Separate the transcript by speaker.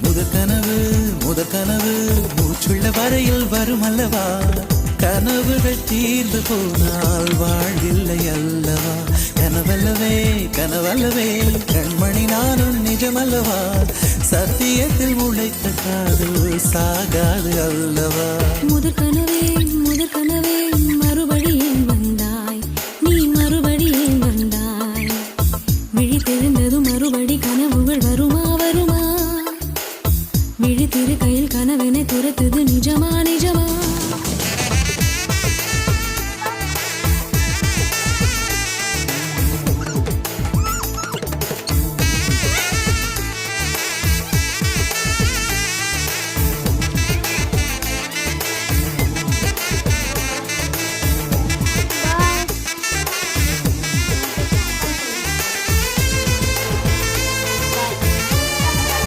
Speaker 1: முதற்கனவு முதற்கனவு மூச்சுள்ள வரையில் வரும் அல்லவா கனவுகள் தீர்ந்து போனால் வாழ்வில்லை அல்லவா கனவல்லவே கனவல்லவே கண்மணி நானும் நிஜமல்லவா சத்தியத்தில் உழைத்த காதல் சாகாது அல்லவா
Speaker 2: முதற்கனவே முதற்கனவே மறுபடியும் வந்தாய் நீ மறுபடியும் வந்தாய் விழித்தெழுந்ததும் மறுபடி கனவுகள் வருமா வருமா விழித்திரு கையில் கனவினை துரத்து